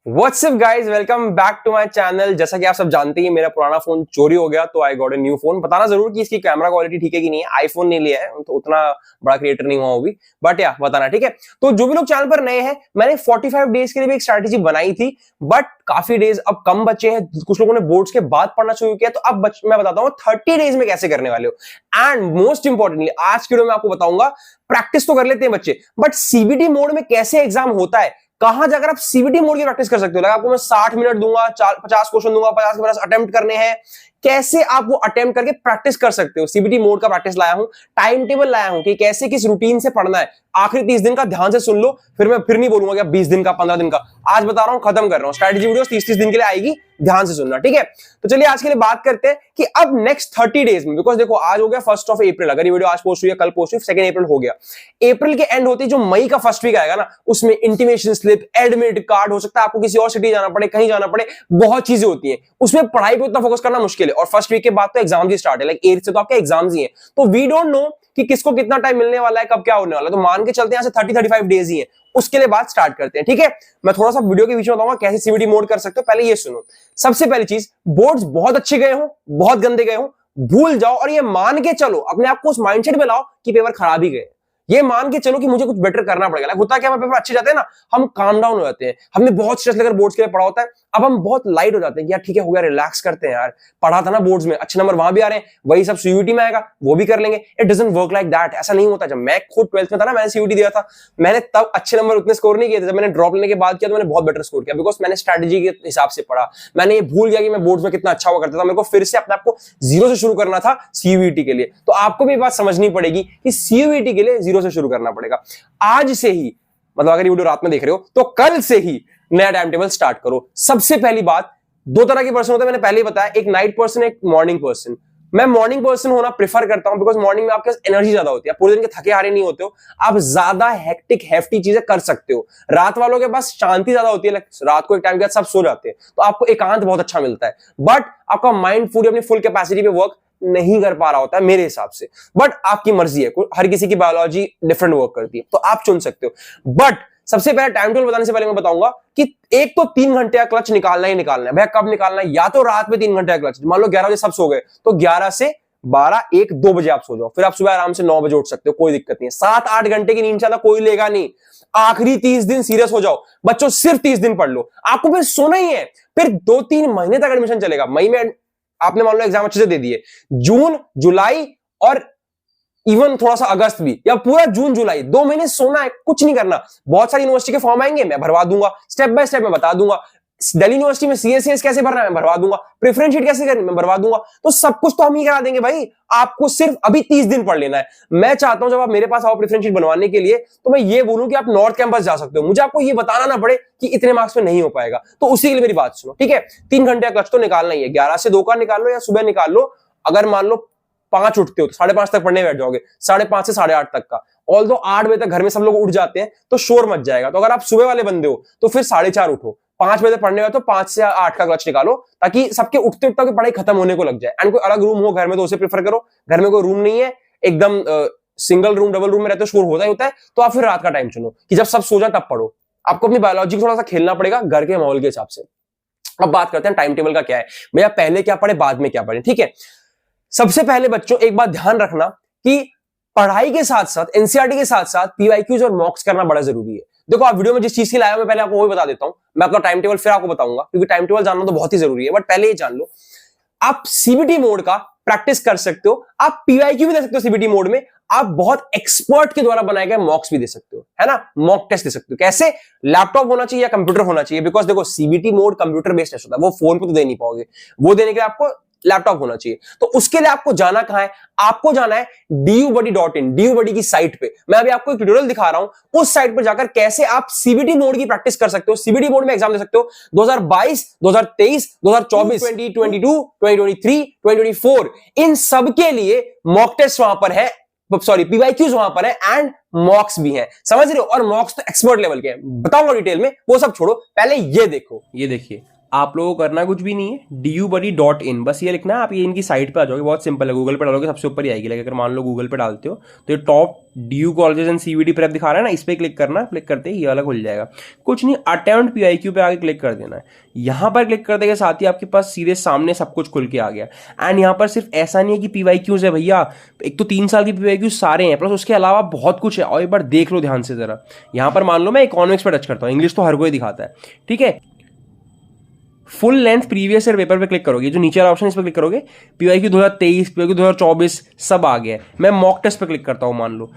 WhatsApp guys, welcome back to my channel. जैसा कि आप सब जानते हैं मेरा पुराना फोन चोरी हो गया तो I got a new phone. बताना जरूर कि इसकी कैमरा क्वालिटी ठीक है कि नहीं है। आईफोन नहीं लिया है तो उतना बड़ा क्रिएटर नहीं हुआ भी, बट या बताना ठीक है। तो जो भी लोग चैनल पर नए हैं, मैंने 45 डेज के लिए भी एक स्ट्रैटेजी बनाई थी, बट काफी डेज अब कम बचे हैं। कुछ लोगों ने बोर्ड्स के बाद पढ़ना शुरू किया, तो अब मैं बताता हूँ 30 डेज में कैसे करने वाले हो। एंड मोस्ट इंपॉर्टेंटली आज की वीडियो में आपको बताऊंगा, प्रैक्टिस तो कर लेते हैं बच्चे, बट सीबीटी मोड में कैसे एग्जाम होता है, कहां जाकर आप सीबीटी मोड की प्रैक्टिस कर सकते हो। आपको मैं 60 मिनट दूंगा, 50 क्वेश्चन दूंगा, 50 के 50 अटेम्प्ट करने हैं, कैसे आप वो अटेम्प्ट करके प्रैक्टिस कर सकते हो। सीबीटी मोड का प्रैक्टिस लाया हूं, टाइम टेबल लाया हूं कि कैसे किस रूटीन से पढ़ना है। आखिरी 30 दिन का ध्यान से सुन लो, फिर मैं फिर नहीं बोलूंगा कि 20 दिन का 15 दिन का। आज बता रहा हूं, खत्म कर रहा हूं। स्ट्रैटेजी वीडियो 30 दिन के लिए आएगी, ध्यान से सुनना ठीक है। तो चलिए आज के लिए बात करते हैं कि अब नेक्स्ट 30 डेज में, बिकॉज देखो आज हो गया 1 अप्रैल, अगर ये वीडियो आज पोस्ट हुई है, कल पोस्ट हुई, 2 अप्रैल हो गया। अप्रैल के एंड होते जो मई का फर्स्ट वीक आएगा ना, उसमें इंटीमेशन स्लिप, एडमिट कार्ड, हो सकता है आपको किसी और सिटी जाना पड़े, कहीं जाना पड़े, बहुत चीजें होती हैं। उसमें पढ़ाई पे उतना फोकस करना मुश्किल है। और फर्स्ट वीक के बाद तो एग्जाम ही स्टार्ट है, लाइक 8 से तो आपके एग्जाम्स ही हैं। तो वी डोंट नो कि किसको कितना टाइम मिलने वाला है, कब क्या होने वाला है। तो मान के चलते हैं यहाँ से 30-35 डेज ही है, उसके लिए बात स्टार्ट करते हैं ठीक है। मैं थोड़ा सा वीडियो के बीच में बताऊंगा कैसे सीबीटी मोड कर सकते हो। पहले ये सुनो, सबसे पहली चीज, बोर्ड्स बहुत अच्छे गए हो, बहुत गंदे गए हो, भूल जाओ और ये मान के चलो, अपने आप को उस माइंडसेट में लाओ कि पेपर खराब ही गए। ये मान के चलो कि मुझे कुछ बेटर करना पड़ेगा। होता क्या, हमारे पेपर अच्छे जाते हैं ना, हम काम डाउन हो जाते हैं। हमने बहुत स्ट्रेस लेकर बोर्ड्स के लिए पढ़ा होता है, अब हम बहुत लाइट हो जाते हैं कि यार ठीक है, हो गया, रिलैक्स करते हैं यार, पढ़ा था ना बोर्ड्स में, अच्छे नंबर वहां भी आ रहे हैं, वही सब सीयूटी में आएगा, वो भी कर लेंगे। It doesn't work like that. ऐसा नहीं होता। जब मैं खुद 12th में था ना, मैंने सीयूटी दिया था, मैंने तब अच्छे नंबर उतने स्कोर नहीं किए थे। जब मैंने ड्रॉप लेने के बाद किया तो मैंने बहुत बेटर स्कोर किया, बिकॉज मैंने स्ट्रैटेजी के हिसाब से पढ़ा। मैंने ये भूल गया कि मैं बोर्ड्स में कितना अच्छा हुआ करता था। मेरे को फिर से अपने आप को जीरो से शुरू करना था सीयूटी के लिए। तो आपको भी बात समझनी पड़ेगी कि सीयूटी के लिए जीरो से शुरू करना पड़ेगा। आज से ही, मतलब अगर ये वीडियो रात में देख रहे हो तो कल से ही नया टाइम टेबल स्टार्ट करो। सबसे पहली बात, 2 तरह के पर्सन होते हैं, मैंने पहले ही बताया, एक नाइट पर्सन, एक मॉर्निंग पर्सन। मैं मॉर्निंग पर्सन होना प्रेफर करता हूं, बिकॉज मॉर्निंग में आपके पास एनर्जी ज्यादा होती है, पूरे दिन के थके हारे नहीं होते हो, आप ज्यादा हेक्टिक हेफ्टी चीजें कर सकते हो। रात वालों के पास शांति ज्यादा होती है, रात को एक टाइम के बाद सब सो जाते हैं, तो आपको एकांत बहुत अच्छा मिलता है, बट आपका माइंड पूरी अपनी फुल कैपेसिटी पे वर्क नहीं कर पा रहा होता है मेरे हिसाब से। बट आपकी मर्जी है, हर किसी की बायोलॉजी डिफरेंट वर्क करती है, तो आप चुन सकते हो। बट सबसे पहले टाइम टेबल बताने से पहले मैं बताऊंगा कि एक तो 3 घंटे का क्लच निकालना ही निकालना है। भैया कब निकालना है? या तो रात में 3 घंटे का क्लच, मान लो 11 बजे सब सो गए, तो 11 से 12, 1, 2 बजे आप सो जाओ, फिर आप सुबह आराम से 9 बजे उठ सकते हो, कोई दिक्कत नहीं है। 7-8 घंटे की नींद ज्यादा कोई लेगा नहीं। आखिरी 30 दिन सीरियस हो जाओ बच्चों, सिर्फ 30 दिन पढ़ लो, आपको फिर सोना ही है। फिर 2-3 महीने तक एडमिशन चलेगा। मई में आपने मान लो एग्जाम अच्छे से दे दिए, जून, जुलाई और इवन थोड़ा सा अगस्त भी, या पूरा जून जुलाई, 2 महीने सोना है, कुछ नहीं करना। बहुत सारी यूनिवर्सिटी के फॉर्म आएंगे, मैं भरवा दूंगा, स्टेप बाय स्टेप मैं बता दूंगा। दिल्ली यूनिवर्सिटी में सीएससीएस कैसे भरना है मैं भरवा दूंगा, प्रेफरेंस शीट कैसे करनी मैं भरवा दूंगा। तो सब कुछ तो हम ही करा देंगे भाई, आपको सिर्फ अभी 30 दिन पढ़ लेना है। मैं चाहता हूं जब आप मेरे पास आओ प्रेफरेंस शीट बनवाने के लिए, तो मैं ये बोलूं कि आप नॉर्थ कैंपस जा सकते हो, मुझे आपको ये बताना ना पड़े कि इतने मार्क्स में नहीं हो पाएगा। तो उसी के लिए मेरी बात सुनो ठीक है। 3 घंटे का क्लच तो निकालना ही है, 11 से 2 का निकाल लो या सुबह निकाल लो। अगर मान लो 5 उठते हो तो 5:30 तक पढ़ने बैठ जाओगे, 5:30 से 8:30 तक का। ऑल्दो 8 बजे तक घर में सब लोग उठ जाते हैं तो शोर मच जाएगा। तो अगर आप सुबह वाले बंदे हो तो फिर 4:30 उठो, 5 बजे पढ़ने में तो 5 से 8 का क्लच निकालो, ताकि सबके उठते उठते की पढ़ाई खत्म होने को लग जाए। एंड कोई अलग रूम हो घर में तो उसे प्रेफर करो। घर में कोई रूम नहीं है, एकदम सिंगल रूम, डबल रूम में रहते हो, शोर होता ही होता है, तो आप फिर रात का टाइम चुनो कि जब सब सो जाए तब पढ़ो। आपको अपनी बायोलॉजी को थोड़ा सा खेलना पड़ेगा घर के माहौल के हिसाब से। अब बात करते हैं टाइम टेबल का क्या है। भैया पहले क्या पढ़े, बाद में क्या पढ़े, ठीक है। सबसे पहले बच्चों एक बात ध्यान रखना कि पढ़ाई के साथ साथ, एनसीईआरटी के साथ साथ पीवाईक्यूज और मॉक्स करना बड़ा जरूरी है। देखो आप वीडियो में जिस चीज की लाया मैं पहले आपको वही बता देता हूं। मैं अपना टाइम टेबल फिर आपको बताऊंगा, क्योंकि टाइम टेबल जानना तो बहुत ही जरूरी है। बट पहले ये जान लो, आप सीबीटी मोड का प्रैक्टिस कर सकते हो, आप पीवाईक्यू भी दे सकते हो सीबीटी मोड में, आप बहुत एक्सपर्ट के द्वारा बनाए गए मॉक्स भी दे सकते हो, है ना, मॉक टेस्ट दे सकते हो। कैसे? लैपटॉप होना चाहिए या कंप्यूटर होना चाहिए, बिकॉज देखो CBT mode computer based test होता है, वो फोन पे तो दे नहीं पाओगे, वो देने के लिए आपको लैपटॉप होना चाहिए। तो उसके लिए आपको जाना कहां है? आपको जाना है dubuddy.in, dubuddy की साइट पे। मैं अभी आपको एक ट्यूटोरियल दिखा रहा हूं, उस साइट पर जाकर कैसे आप सीबीटी मोड की प्रैक्टिस कर सकते हो, सीबीटी मोड में एग्जाम दे सकते हो 2022, 2023, 2024, 2022, 2023, 2024, इन सब के लिए मॉक टेस्ट वहां पर है, सॉरी पीवाईक्यूज वहां पर है, एंड मॉक्स भी हैं, समझ रहे हो। और मॉक्स तो एक्सपर्ट लेवल के हैं, बताऊंगा डिटेल में, वो सब छोड़ो, पहले ये देखो। ये देखिए आप लोगों को करना कुछ भी नहीं है, dubuddy.in बस ये लिखना है। आप ये इनकी साइट पे आ जाओगे, बहुत सिंपल है, गूगल पे डालोगे सबसे ऊपर ही आएगी। लाइक अगर मान लो गूगल पे डालते हो तो ये top DU colleges and CVT prep दिखा रहा है ना, इस पे क्लिक करना। क्लिक करते ही ये वाला खुल जाएगा। कुछ नहीं, अटेम्प्ट PIQ पे आगे क्लिक कर देना है। यहां पर क्लिक करने के साथ ही आपके पास सीधे सामने सब कुछ खुल के आ गया। एंड यहाँ पर सिर्फ ऐसा नहीं है कि PYQs है भैया, एक तो 3 साल की PYQs सारे हैं, प्लस उसके अलावा बहुत कुछ है। और एक बार देख लो ध्यान से जरा, यहां पर मान लो मैं इकोनॉमिक्स पे टच करता हूँ, इंग्लिश तो हर कोई दिखाता है, ठीक है। Full length previous year paper पे क्लिक करोगे, जो नीचे वाला ऑप्शन इस पर क्लिक करोगे, PYQ 2023, PYQ 2024 सब आ गया है। मैं मॉक टेस्ट पे क्लिक करता हूं, मान लो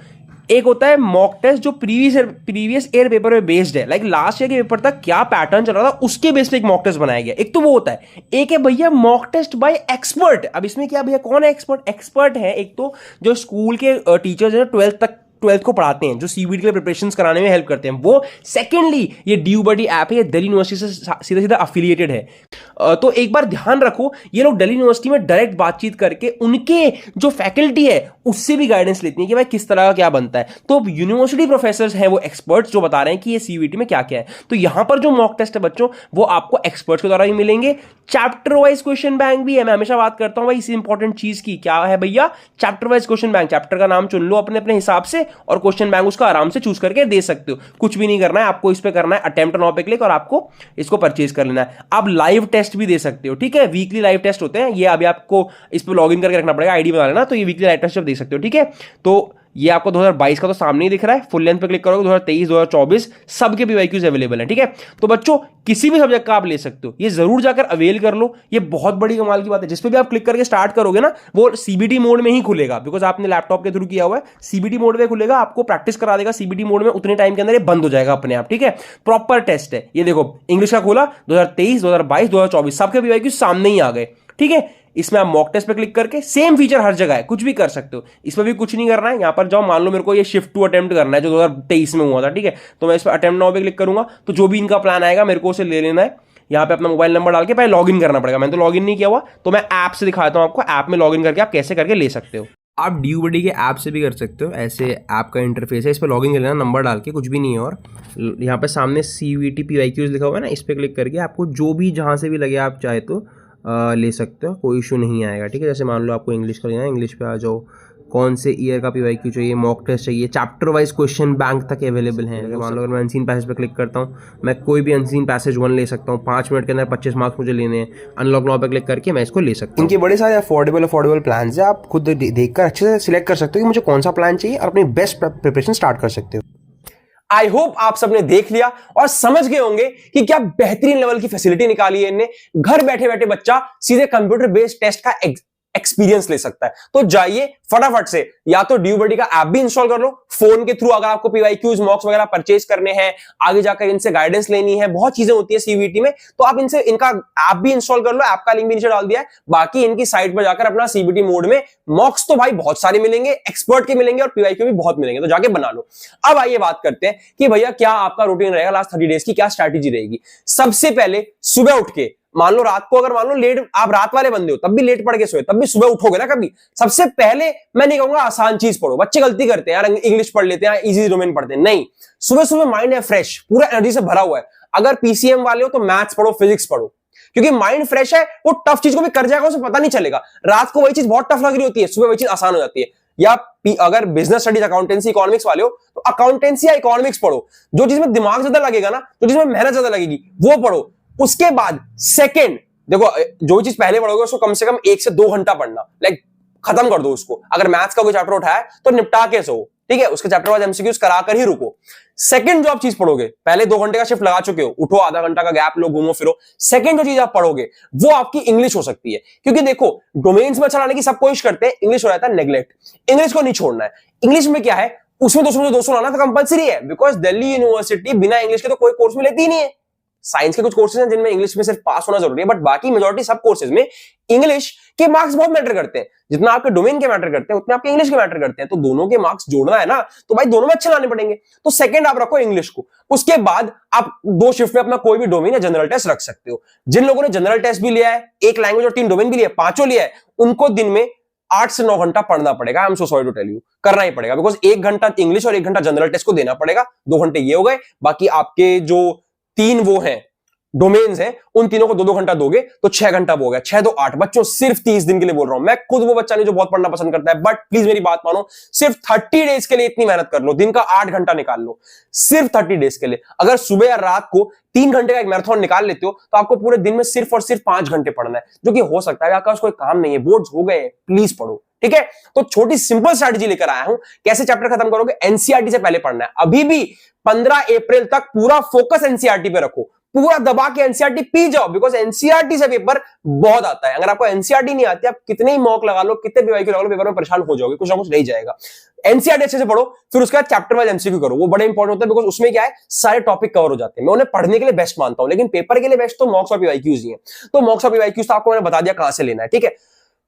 एक होता है मॉक टेस्ट जो प्रीवियस ईयर पेपर पे बेस्ड है, लाइक लास्ट ईयर के पेपर तक क्या पैटर्न चल रहा था उसके बेस पे एक मॉक टेस्ट बनाया गया। एक तो वो होता है, एक है भैया मॉक टेस्ट बाय एक्सपर्ट। अब इसमें क्या भैया, कौन है एक्सपर्ट? एक्सपर्ट है एक तो जो स्कूल के टीचर्स हैं, 12th को पढ़ाते हैं, जो CBT के लिए प्रिपरेशंस कराने में हेल्प करते हैं वो। सेकेंडली ये DUBuddy ऐप है, ये दिल्ली यूनिवर्सिटी से सीधा सीधा अफिलिएटेड है। तो एक बार ध्यान रखो, ये लोग दिल्ली यूनिवर्सिटी में डायरेक्ट बातचीत करके उनके जो फैकल्टी है उससे भी गाइडेंस लेती है कि भाई किस तरह का क्या बनता है। तो यूनिवर्सिटी प्रोफेसर हैं वो एक्सपर्ट्स जो बता रहे हैं कि ये CBT में क्या क्या है। तो यहां पर जो मॉक टेस्ट है बच्चों, वो आपको एक्सपर्ट्स के द्वारा भी मिलेंगे। चैप्टर वाइज क्वेश्चन बैंक भी है। मैं हमेशा बात करता हूं भाई इसी इंपॉर्टेंट चीज की, क्या है भैया? Chapter wise question bank. Chapter का नाम चुन लो अपने अपने हिसाब से और क्वेश्चन बैंक उसका आराम से चूज करके दे सकते हो। कुछ भी नहीं करना है आपको, इस पे करना है अटेम्प्ट नाउ पे क्लिक और आपको इसको परचेज कर लेना है। आप लाइव टेस्ट भी दे सकते हो, ठीक है। वीकली लाइव टेस्ट होते हैं, ये अभी आपको इस पे लॉगिन करके रखना पड़ेगा, आईडी बना लेना। तो ये वीकली लाइव टेस्ट दे सकते हो, ठीक है। तो ये आपको 2022 का तो सामने ही दिख रहा है। फुल लेंथ पे क्लिक करोगे 2023, 2024 सबके PYQs अवेलेबल है, ठीक है। तो बच्चों किसी भी सब्जेक्ट का आप ले सकते हो, ये जरूर जाकर अवेल कर लो। ये बहुत बड़ी कमाल की बात है। जिस पे भी आप क्लिक करके स्टार्ट करोगे ना, वो CBT मोड में ही खुलेगा, बिकॉज आपने लैपटॉप के थ्रू किया हुआ है। CBT मोड में खुलेगा, आपको प्रैक्टिस करा देगा CBT मोड में। उतने टाइम के अंदर ये बंद हो जाएगा अपने आप, ठीक है। प्रॉपर टेस्ट है ये। देखो इंग्लिश का खोला 2023, 2022, 2024 सबके PYQs सामने ही आ गए, ठीक है। इसमें आप मॉक टेस्ट पे क्लिक करके सेम फीचर हर जगह है, कुछ भी कर सकते हो। इसमें भी कुछ नहीं करना है। यहां पर जाओ, मान लो मेरे को ये शिफ्ट टू अटेम्प्ट करना है जो 2023 में हुआ था, ठीक है। तो मैं इस पर अटेम्प्ट नाउ पे क्लिक करूंगा, तो जो भी इनका प्लान आएगा मेरे को उसे ले लेना है। यहाँ पे अपना मोबाइल नंबर डाल के पहले लॉगिन करना पड़ेगा। मैंने तो लॉगिन नहीं किया हुआ, तो मैं ऐप से दिखाता हूँ आपको। ऐप में लॉगिन करके आप कैसे करके ले सकते हो। आप DUBuddy के ऐप से भी कर सकते हो। ऐसे ऐप का इंटरफेस है, इस पर लॉगिन कर लेना, नंबर डाल के, कुछ भी नहीं है। और यहाँ पे सामने CVT PYQs लिखा हुआ है ना, इस पर क्लिक करके आपको जो भी जहाँ से भी लगे आप चाहे तो ले सकते हो, कोई इशू नहीं आएगा, ठीक है। जैसे मान लो आपको इंग्लिश का लेना है, इंग्लिश पे आ जाओ। कौन से ईयर का PYQ चाहिए, मॉक टेस्ट चाहिए, चैप्टर वाइज क्वेश्चन बैंक तक अवेलेबल है। अगर मान लो अगर मैं अनसीन पैसेज पे क्लिक करता हूँ, मैं कोई भी अनसीन पैसेज 1 ले सकता हूँ। 5 मिनट के अंदर 25 मार्क्स मुझे लेने हैं। अनलॉक नाउ पे क्लिक करके मैं इसको ले सकता हूँ। इनके बड़े सारे अफोर्डेबल प्लान है, आप खुद देखकर अच्छे से सिलेक्ट कर सकते हो कि मुझे कौन सा प्लान चाहिए और अपनी बेस्ट प्रिपरेशन स्टार्ट कर सकते हो। आई होप आप सबने देख लिया और समझ गए होंगे कि क्या बेहतरीन लेवल की फैसिलिटी निकाली है इनने। घर बैठे बैठे बच्चा सीधे कंप्यूटर बेस्ड टेस्ट का एक्सपीरियंस ले सकता है। तो जाइए फटाफट से, या तो DUBuddy का ऐप भी इंस्टॉल कर लो फोन के थ्रू। अगर आपको PYQs मॉक्स वगैरह परचेज करने हैं, आगे जाकर इनसे गाइडेंस लेनी है, बहुत चीजें होती है CBT में, तो आप इनसे इनका ऐप भी इंस्टॉल कर लो। ऐप का लिंक भी नीचे डाल दिया है। बाकी इनकी साइट पर जाकर अपना CBT मोड में मॉक्स तो भाई बहुत सारे मिलेंगे, एक्सपर्ट के मिलेंगे और PYQ भी बहुत मिलेंगे, तो जाके बना लो। अब आइए बात करते हैं कि भैया क्या आपका रूटीन रहेगा लास्ट 30 डेज की, क्या स्ट्रैटेजी रहेगी। सबसे पहले सुबह उठ के, मान लो रात को, अगर मान लो लेट, आप रात वाले बंदे हो तब भी लेट पढ़ के सोए, तब भी सुबह उठोगे ना कभी। सबसे पहले मैं नहीं कहूंगा आसान चीज पढ़ो, बच्चे गलती करते हैं यार, इंग्लिश पढ़ लेते हैं, इजी डोमेन पढ़ते हैं। नहीं, सुबह सुबह माइंड है फ्रेश, पूरा एनर्जी से भरा हुआ है। अगर PCM वाले हो तो मैथ्स पढ़ो, फिजिक्स पढ़ो, क्योंकि माइंड फ्रेश है, वो टफ चीज को भी कर जाएगा, उसे पता नहीं चलेगा। रात को वही चीज बहुत टफ लग रही होती है, सुबह वही चीज आसान हो जाती है। या अगर बिजनेस स्टडीज, अकाउंटेंसी, इकोनॉमिक्स वाले हो तो अकाउंटेंसी या इकोनॉमिक्स पढ़ो। जो चीज में दिमाग ज्यादा लगेगा ना, जो चीज में मेहनत ज्यादा लगेगी, वो पढ़ो। उसके बाद सेकेंड, देखो जो चीज पहले पढ़ोगे उसको कम से कम 1 से 2 घंटा पढ़ना, लाइक खत्म कर दो उसको। अगर मैथ्स का कोई चैप्टर उठाया तो निपटा के सो, ठीक है। उसके चैप्टर वाइज MCQs कराकर ही रुको। सेकंड जो आप चीज पढ़ोगे, पहले 2 घंटे का शिफ्ट लगा चुके हो, उठो, आधा घंटा का गैप लो, घूमो फिरो। सेकंड जो चीज आप पढ़ोगे वो आपकी इंग्लिश हो सकती है, क्योंकि देखो डोमेन्स में चलाने की सब कोशिश करते हैं, इंग्लिश हो जाता है नेग्लेक्ट। इंग्लिश को नहीं छोड़ना है। इंग्लिश में क्या है, उसमें 200 लाना तो कंपलसरी है, बिकॉज दिल्ली यूनिवर्सिटी बिना इंग्लिश के तो कोई कोर्स में लेती ही नहीं है। साइंस के कुछ कोर्सेज हैं जिनमें इंग्लिश में सिर्फ पास होना जरूरी है, बट बाकी मेजॉरिटी सब कोर्सेज में इंग्लिश के मार्क्स बहुत मैटर करते हैं। जितना आपके डोमेन के मैटर करते हैं उतने आपके इंग्लिश के मैटर करते हैं। तो दोनों के मार्क्स जोड़ना है ना, तो भाई दोनों में अच्छे लाने पड़ेंगे। तो सेकंड आप रखो इंग्लिश को। उसके बाद आप 2 शिफ्ट में अपना कोई भी डोमेन या जनरल टेस्ट रख सकते हो। जिन लोगों ने जनरल टेस्ट भी लिया है, 1 लैंग्वेज और 3 डोमेन भी लिया है, 5 लिया है, उनको दिन में 8 से 9 घंटा पढ़ना पड़ेगा। I am so sorry to tell you, करना ही पड़ेगा, बिकॉज 1 घंटा इंग्लिश और 1 घंटा जनरल टेस्ट को देना पड़ेगा। 2 घंटे ये हो गए, बाकी आपके जो 3 वो हैं डोमेन्स हैं, उन तीनों को 2-2 घंटा दोगे तो 6 घंटा हो गया, 6 तो 8। बच्चों सिर्फ 30 दिन के लिए बोल रहा हूं, मैं खुद वो बच्चा नहीं जो बहुत पढ़ना पसंद करता है, बट प्लीज मेरी बात मानो, सिर्फ 30 डेज के लिए इतनी मेहनत कर लो, दिन का 8 घंटा निकाल लो, सिर्फ 30 डेज के लिए। अगर सुबह या रात को 3 घंटे का एक मैराथन निकाल लेते हो तो आपको पूरे दिन में सिर्फ और सिर्फ 5 घंटे पढ़ना है, जो कि हो सकता है। आपका कोई काम नहीं है, बोर्ड्स हो गए, प्लीज पढ़ो, ठीक है। तो छोटी सिंपल स्ट्रैटेजी लेकर आया हूं, कैसे चैप्टर खत्म करोगे। एनसीईआरटी से पहले पढ़ना है, अभी भी 15 अप्रैल तक पूरा फोकस एनसीईआरटी पे रखो, पूरा दबा के एनसीईआरटी पी जाओ, बिकॉज एनसीईआरटी से पेपर बहुत आता है। अगर आपको एनसीईआरटी नहीं आती, आप कितने ही मॉक लगा लो, कितने पीवाईक्यू लगा लो, पेपर में परेशान हो जाओगे, कुछ ना कुछ रह जाएगा। एनसीईआरटी अच्छे से पढ़ो, फिर उसके बाद चैप्टर वाइज एमसीक्यू करो, वो बड़े इंपॉर्टेंट होता है, बिकॉज उसमें क्या है, सारे टॉपिक कवर हो जाते हैं। मैं उन्हें पढ़ने के लिए बेस्ट मानता हूं, लेकिन पेपर के लिए बेस्ट तो मॉक्स और पीवाईक्यूज ही है। तो मॉक्स और पीवाईक्यूज तो आपको मैंने बता दिया कहां से लेना है, ठीक है।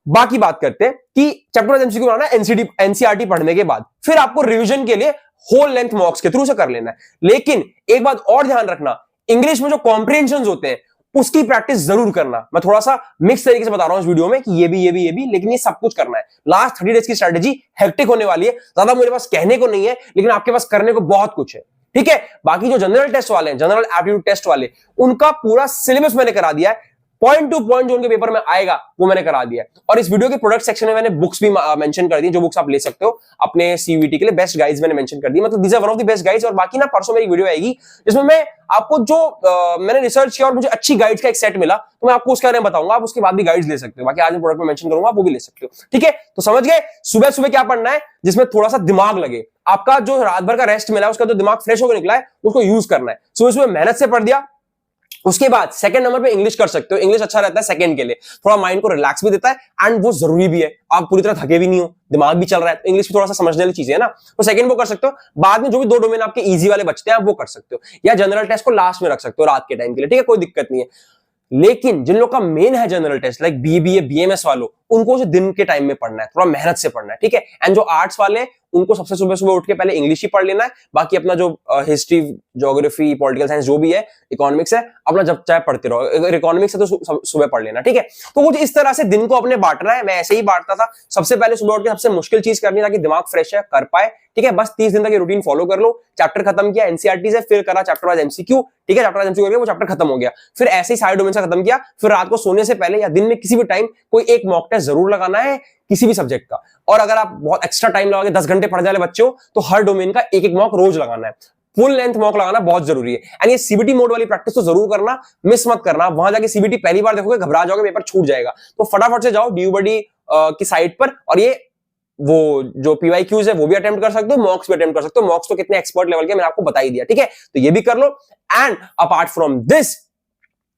बाकी बात करते हैं कि चैप्टर वाइज एमसीक्यू बनाना है एनसीईआरटी पढ़ने के बाद, फिर आपको रिवीजन के लिए होल लेंथ मॉक्स के थ्रू से कर लेना है। लेकिन एक बात और ध्यान रखना, इंग्लिश में जो कॉम्प्रिहेंशन होते हैं उसकी प्रैक्टिस जरूर करना। मैं थोड़ा सा मिक्स तरीके से बता रहा हूं इस वीडियो में कि ये भी, लेकिन ये सब कुछ करना है। लास्ट 30 डेज की स्ट्रेटेजी हेक्टिक होने वाली है, ज्यादा मेरे पास कहने को नहीं है, लेकिन आपके पास करने को बहुत कुछ है, ठीक है। बाकी जो जनरल टेस्ट वाले हैं, जनरल एप्टीट्यूड टेस्ट वाले, उनका पूरा सिलेबस मैंने करा दिया है, पॉइंट टू पॉइंट जो उनके पेपर में आएगा वो मैंने करा दिया है। और इस वीडियो के प्रोडक्ट सेक्शन में मैंने बुक्स भी मेंशन कर दी, जो बुक्स आप ले सकते हो अपने सीयूईटी के लिए, बेस्ट गाइड्स मैंने मेंशन कर दी, मतलब these are one of the best guides. और बाकी ना परसों मेरी वीडियो आएगी जिसमें मैं आपको जो मैंने रिसर्च किया और मुझे अच्छी गाइड्स का एक सेट मिला, तो मैं आपको उसके बारे में बताऊंगा, आप उसके बाद भी गाइड्स ले सकते हो। बाकी आज मैं प्रोडक्ट में मेंशन करूंगा, वो भी ले सकते हो, ठीक है। तो समझ गए सुबह सुबह क्या पढ़ना है, जिसमें थोड़ा सा दिमाग लगे। आपका जो रात भर का रेस्ट मिला है, उसका जो दिमाग फ्रेश होकर निकला है, उसको यूज करना है। सुबह सुबह मेहनत से पढ़ दिया, उसके बाद सेकंड नंबर पे इंग्लिश कर सकते हो। इंग्लिश अच्छा रहता है सेकंड के लिए, थोड़ा माइंड को रिलैक्स भी देता है, एंड वो जरूरी भी है। आप पूरी तरह थके भी नहीं हो, दिमाग भी चल रहा है, तो इंग्लिश भी थोड़ा सा समझने वाली चीजें है ना, तो सेकंड वो कर सकते हो। बाद में जो भी 2 डोमेन आपके इजी वाले बचते हैं, आप वो कर सकते हो, या जनरल टेस्ट को लास्ट में रख सकते हो रात के टाइम के लिए, ठीक है, कोई दिक्कत नहीं है। लेकिन जिन लोग का मेन है general test, like BBA BMS वालों, उनको जो दिन के टाइम में पढ़ना है, थोड़ा मेहनत से पढ़ना है, ठीक है। एंड जो आर्ट्स वाले हैं, उनको सबसे सुबह सुबह उठ के पहले इंग्लिश ही पढ़ लेना है, बाकी अपना जो हिस्ट्री, ज्योग्राफी, पॉलिटिकल साइंस जो भी है, इकोनॉमिक्स है, अपना जब चाहे पढ़ते रहो। अगर इकोनॉमिक्स है तो सुबह पढ़ लेना, ठीक है। तो कुछ इस तरह से दिन को अपने बांटना है। मैं ऐसे ही बांटता था, सबसे पहले सुबह उठ के सबसे मुश्किल चीज करनी है ताकि दिमाग फ्रेश है, कर पाए, ठीक है। बस 30 दिन तक ये रूटीन फॉलो कर लो। चैप्टर खत्म किया एनसीईआरटी से, फिर करा चैप्टर वाइज एमसीक्यू, ठीक है। चैप्टर वाइज एमसीक्यू करके वो चैप्टर खत्म हो गया, फिर ऐसे ही सारे डोमेन से खत्म किया। फिर रात को सोने से पहले या दिन में किसी भी टाइम कोई एक मॉक टेस्ट जरूर लगाना है किसी भी सब्जेक्ट का। और अगर आप बहुत एक्स्ट्रा टाइम लगाओगे, 10 घंटे पढ़ जाए बच्चे हो, तो हर डोमेन का एक एक मॉक रोज लगाना है। फुल लेंथ मॉक लगाना बहुत जरूरी है। एंड ये सीबीटी मोड वाली प्रैक्टिस तो जरूर करना, मिस मत करना। वहां जाके सीबीटी पहली बार देखोगे, घबरा जाओगे, पेपर छूट जाएगा। तो फटाफट से जाओ डीयूबडी की साइट पर, और ये वो जो पीवाईक्यूज है वो भी अटेम्प्ट कर सकते हो, मॉक्स भी अटेम्प्ट कर सकते हो। मॉक्स तो कितने एक्सपर्ट लेवल के मैंने आपको बता ही दिया, ठीक है। तो ये भी कर लो। एंड अपार्ट फ्रॉम दिस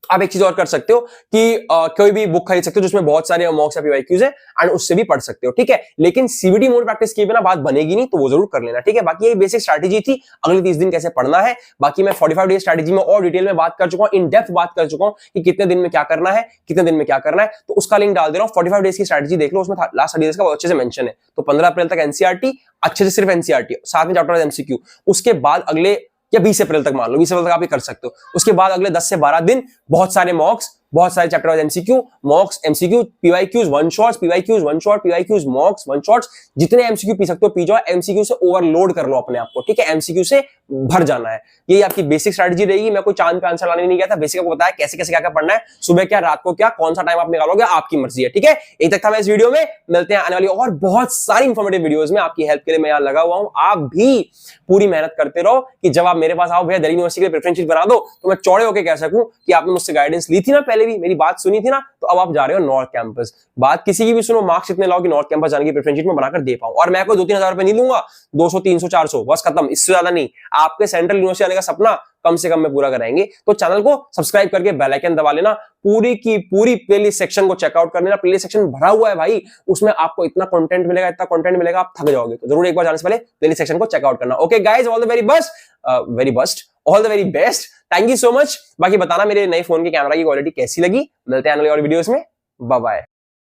आप एक चीज और कर सकते हो कि कोई भी बुक खरीद सकते हो जिसमें बहुत सारे मॉक्स या पीवाईक्यूज है, एंड उससे भी पढ़ सकते हो, ठीक है। लेकिन सीबीटी मोड प्रैक्टिस किए बिना बात बनेगी नहीं, तो वो जरूर कर लेना, ठीक है। बाकी ये बेसिक स्ट्रैटेजी थी, अगले 30 दिन कैसे पढ़ना है। बाकी मैं 45 डेज स्ट्रैटेजी में और डिटेल में बात कर चुका हूं, इन डेप्थ बात कर चुका हूं कि कितने दिन में क्या करना है, कितने दिन में क्या करना है। तो उसका लिंक डाल दे रहा हूं, 45 डेज की स्ट्रैटेजी देख लो, उसमें लास्ट 30 डेज का बहुत अच्छे से मेंशन है। तो 15 अप्रैल तक एनसीईआरटी, अच्छे से सिर्फ एनसीईआरटी, साथ में चैप्टर एमसीक्यू। उसके बाद अगले या 20 अप्रैल तक, मान लो 20 अप्रैल तक आप ये कर सकते हो। उसके बाद अगले 10 से 12 दिन बहुत सारे मॉक्स, बहुत सारे chapter wise MCQ, मॉक्स, MCQ, PYQs, one shots, PYQs, one shot, PYQs, मॉक्स, one shots. जितने एमसीक्यू पी सकते हो पी जाओ, एमसीक्यू से ओवरलोड कर लो अपने आप को, ठीक है। एमसीक्यू से भर जाना है, यही आपकी बेसिक स्ट्रैटेजी रहेगी। मैं कोई चांद पे आंसर लाने नहीं गया था, बेसिक आपको बताया कैसे कैसे क्या क्या पढ़ना है, सुबह क्या, रात को क्या, कौन सा टाइम आप निकालोगे, आपकी मर्जी है, ठीक है। एक तक था मैं इस वीडियो में, मिलते हैं आने वाली और बहुत सारी इंफॉर्मेटिव वीडियोस में। आपकी हेल्प के लिए मैं यहाँ लगा हुआ हूँ, आप भी पूरी मेहनत करते रहो कि जब आप मेरे पास आओ, भैया दिल्ली यूनिवर्सिटी के लिए प्रेफरेंस शीट बना दो, तो मैं चौड़े होकर कह सकूं कि आपने मुझसे गाइडेंस ली थी ना, पहले भी मेरी बात सुनी थी ना, तो अब आप जा रहे हो नॉर्थ कैंपस। बात किसी की भी सुनो, मार्क्स इतने लाओ कि नॉर्थ कैंपस जाने की प्रेफरेंस शीट में बनाकर दे पाऊं। और मैं कोई 2-3 हजार रुपए नहीं लूंगा, 200, 300, 400 बस खत्म, इससे ज्यादा नहीं। आपके सेंट्रल यूनिवर्सिटी आने का सपना कम से कम में पूरा कराएंगे। तो चैनल को सब्सक्राइब करके बेल आइकन दबा लेना, पूरी की पूरी प्लेलिस्ट सेक्शन को चेकआउट कर लेना। प्लेलिस्ट सेक्शन भरा हुआ है भाई, उसमें आपको इतना कंटेंट मिलेगा, इतना कंटेंट मिलेगा, आप थक जाओगे। तो जरूर एक बार जाने से पहले प्लेलिस्ट सेक्शन को चेकआउट करना। Okay guys, all the very best, all the very best, thank you so much. बाकी बताना मेरे नए फोन के कैमरा की क्वालिटी कैसी लगी। मिलते हैं अगले और वीडियोस में, बाय बाय।